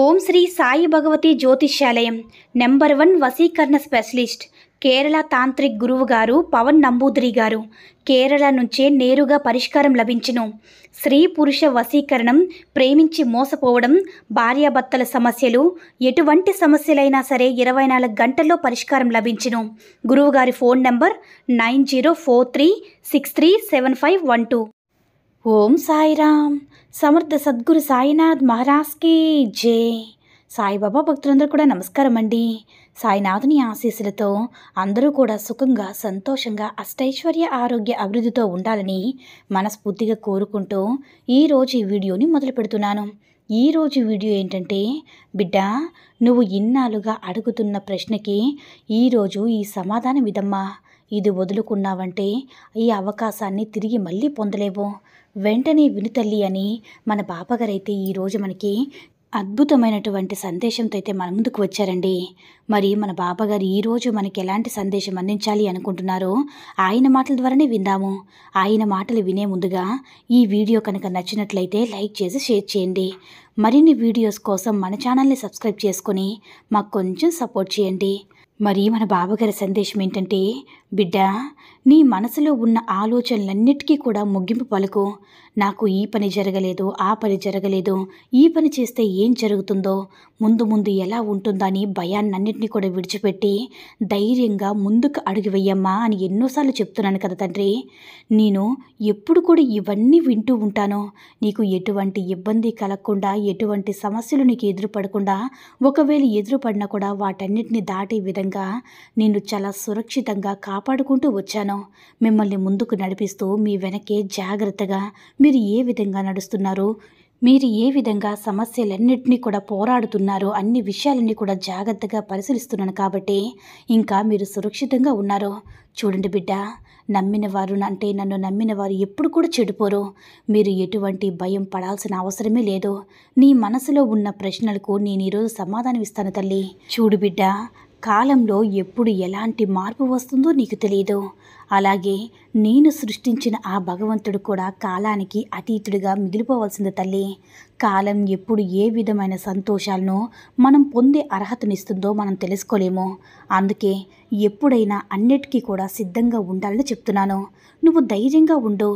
ఓం శ్రీ సాయి భగవతి జ్యోతిష్యాలయం నెంబర్ 1 వశీకరణ specialist Kerala tantric గురువు గారు పవన్ నంబూదిరి గారు కేరళ నుంచే నేరుగా పరిష్కారం లభించును. స్త్రీ పురుష వశీకరణం, ప్రేమించి మోసపోవడం, భార్యాభర్తల సమస్యలు, ఎటువంటి సమస్యలైనా సరే 24 గంటల్లో పరిష్కారం లభించును. గురువుగారి ఫోన్ నంబర్ 9043637512. ఓం సాయిరామ్. సమర్థ సద్గురు సాయినాథ్ మహారాజ్కి జై. సాయిబాబా భక్తులందరూ కూడా నమస్కారం అండి. సాయినాథుని ఆశీస్సులతో అందరూ కూడా సుఖంగా, సంతోషంగా, అష్టైశ్వర్య, ఆరోగ్య, అభివృద్ధితో ఉండాలని మనస్ఫూర్తిగా కోరుకుంటూ ఈరోజు ఈ వీడియోని మొదలు పెడుతున్నాను. ఈరోజు వీడియో ఏంటంటే, బిడ్డ, నువ్వు ఇన్నాళ్ళుగా అడుగుతున్న ప్రశ్నకి ఈరోజు ఈ సమాధానం ఇదమ్మా. ఇది వదులుకున్నావంటే ఈ అవకాశాన్ని తిరిగి మళ్ళీ పొందలేవు. వెంటనే వినుతల్లి అని మన బాబాగారైతే ఈరోజు మనకి అద్భుతమైనటువంటి సందేశంతో అయితే మన ముందుకు వచ్చారండి. మరి మన బాబాగారు ఈరోజు మనకి ఎలాంటి సందేశం అందించాలి అనుకుంటున్నారో ఆయన మాటల ద్వారానే విందాము. ఆయన మాటలు వినే ముందుగా ఈ వీడియో కనుక నచ్చినట్లయితే లైక్ చేసి షేర్ చేయండి. మరిన్ని వీడియోస్ కోసం మన ఛానల్ని సబ్స్క్రైబ్ చేసుకొని మాకు కొంచెం సపోర్ట్ చేయండి. మరి మన బాబాగారి సందేశం ఏంటంటే, బిడ్డ, నీ మనసులో ఉన్న ఆలోచనలన్నిటికీ కూడా ముగింపు పలుకు. నాకు ఈ పని జరగలేదు, ఆ పని జరగలేదు, ఈ పని చేస్తే ఏం జరుగుతుందో, ముందు ముందు ఎలా ఉంటుందో అని భయాన్నన్నింటినీ కూడా విడిచిపెట్టి ధైర్యంగా ముందుకు అడుగు వెయ్యమ్మా అని ఎన్నోసార్లు చెప్తున్నాను కదా తండ్రి. నేను ఎప్పుడు కూడా ఇవన్నీ వింటూ ఉంటాను. నీకు ఎటువంటి ఇబ్బంది కలగకుండా, ఎటువంటి సమస్యలు నీకు ఎదురుపడకుండా, ఒకవేళ ఎదురుపడినా కూడా వాటన్నిటిని దాటే విధంగా నిన్ను చాలా సురక్షితంగా కాపాడుకుంటూ వచ్చాను. మిమ్మల్ని ముందుకు నడిపిస్తూ మీ వెనకే జాగ్రత్తగా మీరు ఏ విధంగా నడుస్తున్నారు, మీరు ఏ విధంగా సమస్యలన్నింటినీ కూడా పోరాడుతున్నారు, అన్ని విషయాలన్నీ కూడా జాగ్రత్తగా పరిశీలిస్తున్నాను కాబట్టి ఇంకా మీరు సురక్షితంగా ఉన్నారు. చూడండి బిడ్డ, నమ్మిన వారు అంటే నన్ను నమ్మిన వారు ఎప్పుడు కూడా చెడిపోరు. మీరు ఎటువంటి భయం పడాల్సిన అవసరమే లేదు. నీ మనసులో ఉన్న ప్రశ్నలకు నేను ఈరోజు సమాధానం ఇస్తాను తల్లి. చూడు బిడ్డ, కాలంలో ఎప్పుడు ఎలాంటి మార్పు వస్తుందో నీకు తెలియదు. అలాగే నేను సృష్టించిన ఆ భగవంతుడు కూడా కాలానికి అతీతుడిగా మిగిలిపోవాల్సింది తల్లి. కాలం ఎప్పుడు ఏ విధమైన సంతోషాలను మనం పొందే అర్హతనిస్తుందో మనం తెలుసుకోలేము. అందుకే ఎప్పుడైనా అన్నిటికీ కూడా సిద్ధంగా ఉండాలని చెప్తున్నాను. నువ్వు ధైర్యంగా ఉండు.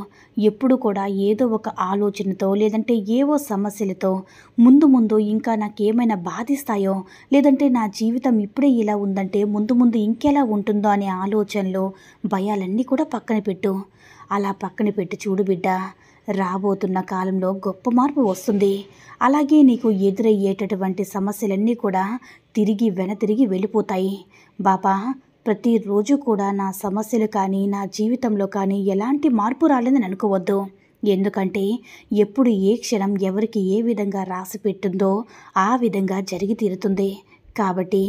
ఎప్పుడు కూడా ఏదో ఒక ఆలోచనతో, లేదంటే ఏవో సమస్యలతో ముందు ముందు ఇంకా నాకేమైనా బాధిస్తాయో, లేదంటే నా జీవితం ఇప్పుడే ఇలా ఉందంటే ముందు ముందు ఇంకెలా ఉంటుందో అనే ఆలోచనలు, భయాలన్నీ కూడా పక్కన పెట్టు. అలా పక్కన పెట్టి చూడు బిడ్డ, రాబోతున్న కాలంలో గొప్ప మార్పు వస్తుంది. అలాగే నీకు ఎదురయ్యేటటువంటి సమస్యలన్నీ కూడా తిరిగి వెళ్ళిపోతాయి. బాబా, ప్రతిరోజు కూడా నా సమస్యలు కానీ, నా జీవితంలో కానీ ఎలాంటి మార్పు రాలేదని అనుకోవద్దు. ఎందుకంటే ఎప్పుడు ఏ క్షణం ఎవరికి ఏ విధంగా రాసి పెట్టిందో ఆ విధంగా జరిగి తీరుతుంది. కాబట్టి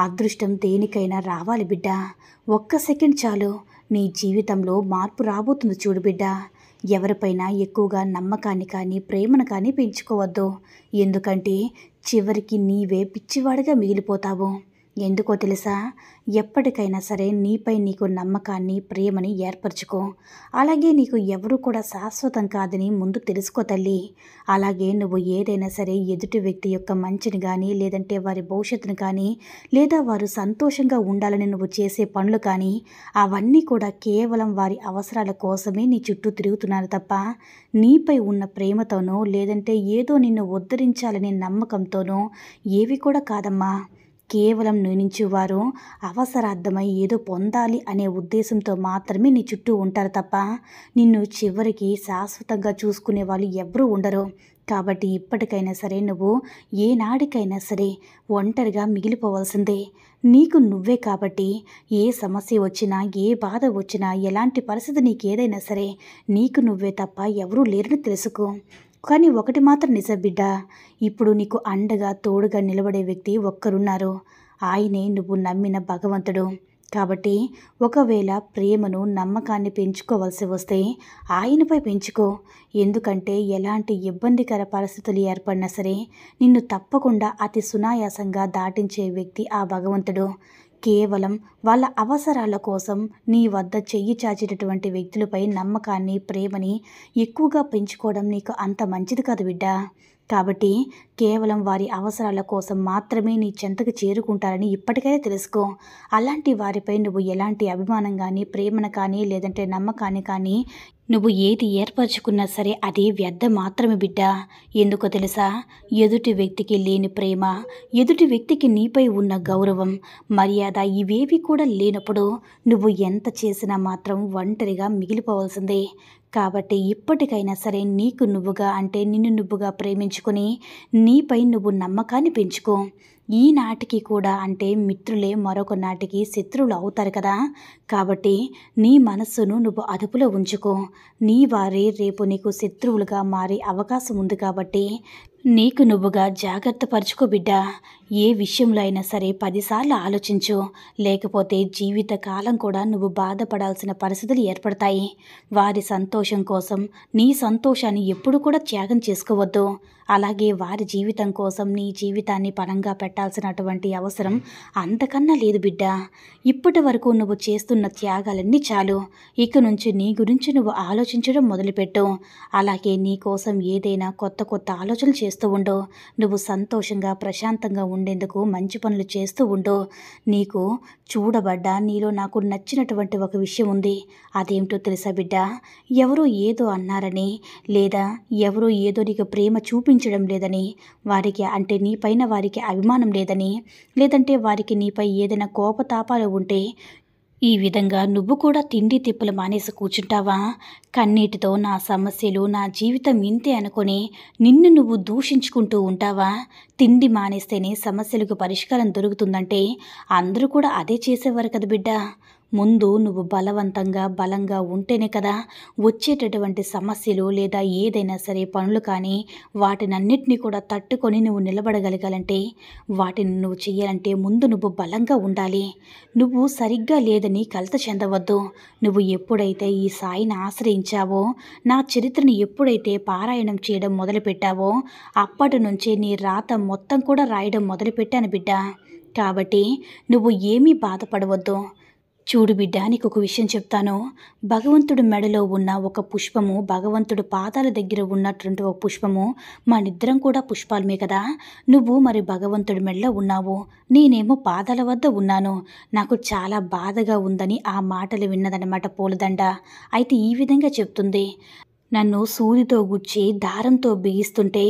అదృష్టం దేనికైనా రావాలి బిడ్డ. ఒక్క సెకండ్ చాలు, నీ జీవితంలో మార్పు రాబోతుంది. చూడు బిడ్డ, ఎవరిపైన ఎక్కువగా నమ్మకాన్ని కానీ, ప్రేమను కానీ పెంచుకోవద్దు. ఎందుకంటే చివరికి నీవే పిచ్చివాడిగా మిగిలిపోతావు. ఎందుకో తెలుసా? ఎప్పటికైనా సరే నీపై నీకు నమ్మకాన్ని, ప్రేమని ఏర్పరచుకో. అలాగే నీకు ఎవరు కూడా శాశ్వతం కాదని ముందు తెలుసుకో తల్లి. అలాగే నువ్వు ఏదైనా సరే ఎదుటి వ్యక్తి యొక్క మంచిని కానీ, లేదంటే వారి భవిష్యత్తును కానీ, లేదా వారు సంతోషంగా ఉండాలని నువ్వు చేసే పనులు కానీ, అవన్నీ కూడా కేవలం వారి అవసరాల కోసమే నీ చుట్టూ తిరుగుతున్నారు తప్ప నీపై ఉన్న ప్రేమతోనో, లేదంటే ఏదో నిన్ను ఉద్ధరించాలనే నమ్మకంతోనో ఏవి కూడా కాదమ్మా. కేవలం వారు అవసరార్థమై ఏదో పొందాలి అనే ఉద్దేశంతో మాత్రమే నీ చుట్టూ ఉంటారు తప్ప నిన్ను చివరికి శాశ్వతంగా చూసుకునే వాళ్ళు ఎవ్వరూ ఉండరు. కాబట్టి ఇప్పటికైనా సరే నువ్వు ఏనాడికైనా సరే ఒంటరిగా మిగిలిపోవాల్సిందే. నీకు నువ్వే కాబట్టి ఏ సమస్య వచ్చినా, ఏ బాధ వచ్చినా, ఎలాంటి పరిస్థితి నీకేదైనా సరే నీకు నువ్వే తప్ప ఎవరూ లేరని తెలుసుకో. కానీ ఒకటి మాత్రం నిజం బిడ్డ, ఇప్పుడు నీకు అండగా, తోడుగా నిలబడే వ్యక్తి ఒక్కరున్నారు. ఆయనే నువ్వు నమ్మిన భగవంతుడు. కాబట్టి ఒకవేళ ప్రేమను, నమ్మకాన్ని పెంచుకోవాల్సి వస్తే ఆయనపై పెంచుకో. ఎందుకంటే ఎలాంటి ఇబ్బందికర పరిస్థితులు ఏర్పడినా సరే నిన్ను తప్పకుండా అతి సునాయాసంగా దాటించే వ్యక్తి ఆ భగవంతుడు. కేవలం వాళ్ళ అవసరాల కోసం నీ వద్ద చెయ్యి చాచేటటువంటి వ్యక్తులపై నమ్మకాన్ని, ప్రేమని ఎక్కువగా పెంచుకోవడం నీకు అంత మంచిది కాదు బిడ్డ. కాబట్టి కేవలం వారి అవసరాల కోసం మాత్రమే నీ చెంతకు చేరుకుంటారని ఇప్పటికైనా తెలుసుకో. అలాంటి వారిపై నువ్వు ఎలాంటి అభిమానం కానీ, ప్రేమను కానీ, లేదంటే నమ్మకాన్ని కానీ నువ్వు ఏది ఏర్పరచుకున్నా సరే అది వ్యర్థం మాత్రమే బిడ్డ. ఎందుకో తెలుసా? ఎదుటి వ్యక్తికి లేని ప్రేమ, ఎదుటి వ్యక్తికి నీపై ఉన్న గౌరవం, మర్యాద ఇవేవి కూడా లేనప్పుడు నువ్వు ఎంత చేసినా మాత్రం ఒంటరిగా మిగిలిపోవాల్సిందే. కాబట్టి ఇప్పటికైనా సరే నీకు నువ్వుగా, అంటే నిన్ను నువ్వుగా ప్రేమించుకొని నీపై నువ్వు నమ్మకాన్ని పెంచుకో. ఈనాటికి కూడా అంటే మిత్రులే మరొక నాటికి శత్రువులు అవుతారు కదా. కాబట్టి నీ మనస్సును నువ్వు అదుపులో ఉంచుకో. నీ వారే రేపు నీకు శత్రువులుగా మారే అవకాశం ఉంది. కాబట్టి నీకు నువ్వుగా జాగ్రత్త పరుచుకో బిడ్డ. ఏ విషయంలో అయినా సరే 10 సార్లు ఆలోచించు, లేకపోతే జీవితకాలం కూడా నువ్వు బాధపడాల్సిన పరిస్థితులు ఏర్పడతాయి. వారి సంతోషం కోసం నీ సంతోషాన్ని ఎప్పుడు కూడా త్యాగం చేసుకోవద్దు. అలాగే వారి జీవితం కోసం నీ జీవితాన్ని పణంగా పెట్టాల్సినటువంటి అవసరం అంతకన్నా లేదు బిడ్డ. ఇప్పటి వరకు నువ్వు చేస్తున్న త్యాగాలన్నీ చాలు. ఇక నుంచి నీ గురించి నువ్వు ఆలోచించడం మొదలుపెట్టు. అలాగే నీ కోసం ఏదైనా కొత్త కొత్త ఆలోచనలు చేస్తూ ఉండు. నువ్వు సంతోషంగా ప్రశాంతంగా ఉండేందుకు మంచి పనులు చేస్తూ ఉండు. నీకు చూడబడ్డా నీలో నాకు నచ్చినటువంటి ఒక విషయం ఉంది. అదేమిటో తెలుసా బిడ్డ? ఎవరో ఏదో అన్నారని, లేదా ఎవరో ఏదో నీకు ప్రేమ చూపించడం లేదని, వారికి అంటే నీపైన వారికి అభిమానం లేదని, లేదంటే వారికి నీపై ఏదైనా కోపతాపాలు ఉంటే ఈ విధంగా నువ్వు కూడా తిండి తిప్పులు మానేసి కూర్చుంటావా? కన్నీటితో నా సమస్యలు, నా జీవితం ఇంతే అనుకొని నిన్ను నువ్వు దూషించుకుంటూ ఉంటావా? తిండి మానేస్తేనే సమస్యలకు పరిష్కారం దొరుకుతుందంటే అందరూ కూడా అదే చేసేవారు కదా బిడ్డ. ముందు నువ్వు బలంగా ఉంటేనే కదా వచ్చేటటువంటి సమస్యలు లేదా ఏదైనా సరే పనులు కానీ వాటినన్నిటినీ కూడా తట్టుకొని నువ్వు నిలబడగలగాలంటే, వాటిని నువ్వు చెయ్యాలంటే ముందు నువ్వు బలంగా ఉండాలి. నువ్వు సరిగ్గా లేదని కలత చెందవద్దు. నువ్వు ఎప్పుడైతే ఈ సాయిని ఆశ్రయించావో, నా చరిత్రను ఎప్పుడైతే పారాయణం చేయడం మొదలుపెట్టావో అప్పటి నుంచే నీ రాత మొత్తం కూడా రాయడం మొదలుపెట్టాను బిడ్డ. కాబట్టి నువ్వు ఏమీ బాధపడవద్దు. చూడు బిడ్డ, నీకు ఒక విషయం చెప్తాను. భగవంతుడు మెడలో ఉన్న ఒక పుష్పము, భగవంతుడు పాదాల దగ్గర ఉన్నటువంటి ఒక పుష్పము, మనిద్దరం కూడా పుష్పాలమే కదా. నువ్వు మరి భగవంతుడి మెడలో ఉన్నావు, నేనేమో పాదాల వద్ద ఉన్నాను. నాకు చాలా బాధగా ఉందని ఆ మాటలు విన్నదనమాట పూలదండ. అయితే ఈ విధంగా చెప్తుంది, నన్ను సూదితో గుచ్చి దారంతో బిగిస్తుంటే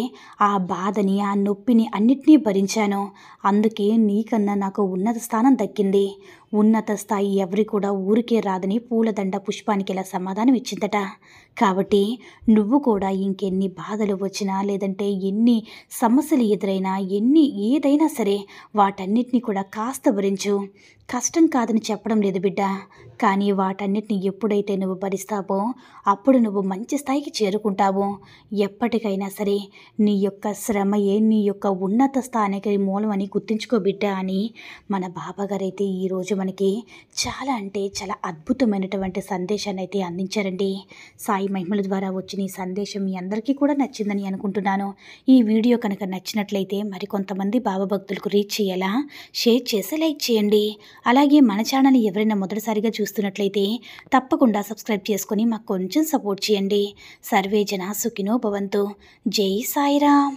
ఆ బాధని, ఆ నొప్పిని అన్నిటినీ భరించాను. అందుకే నీకన్నా నాకు ఉన్నత స్థానం దక్కింది. ఉన్నత స్థాయి ఎవరి కూడా ఊరికే రాదని పూలదండ పుష్పానికి ఇలా సమాధానం ఇచ్చిందట. కాబట్టి నువ్వు కూడా ఇంకెన్ని బాధలు వచ్చినా, లేదంటే ఎన్ని సమస్యలు ఎదురైనా, ఏదైనా సరే వాటన్నిటిని కూడా కాస్త భరించు. కష్టం కాదని చెప్పడం లేదు బిడ్డ, కానీ వాటన్నిటిని ఎప్పుడైతే నువ్వు భరిస్తావో అప్పుడు నువ్వు మంచి స్థాయికి చేరుకుంటావు. ఎప్పటికైనా సరే నీ యొక్క శ్రమయే నీ యొక్క ఉన్నత స్థానానికి మూలమని గుర్తుంచుకో బిడ్డ అని మన బాబాగారైతే ఈరోజు మనకి చాలా అంటే చాలా అద్భుతమైనటువంటి సందేశాన్ని అయితే అందించారండి. సాయి మహిమల ద్వారా వచ్చిన ఈ సందేశం మీ అందరికీ కూడా నచ్చిందని అనుకుంటున్నాను. ఈ వీడియో కనుక నచ్చినట్లయితే మరికొంతమంది బాబా భక్తులకు రీచ్ చేయాలా షేర్ చేసి లైక్ చేయండి. అలాగే మన ఛానల్ ఎవరైనా మొదటిసారిగా చూస్తున్నట్లయితే తప్పకుండా సబ్స్క్రైబ్ చేసుకొని మాకు కొంచెం సపోర్ట్ చేయండి. సర్వే జన సుఖినో భవంతు. జై సాయిరామ్.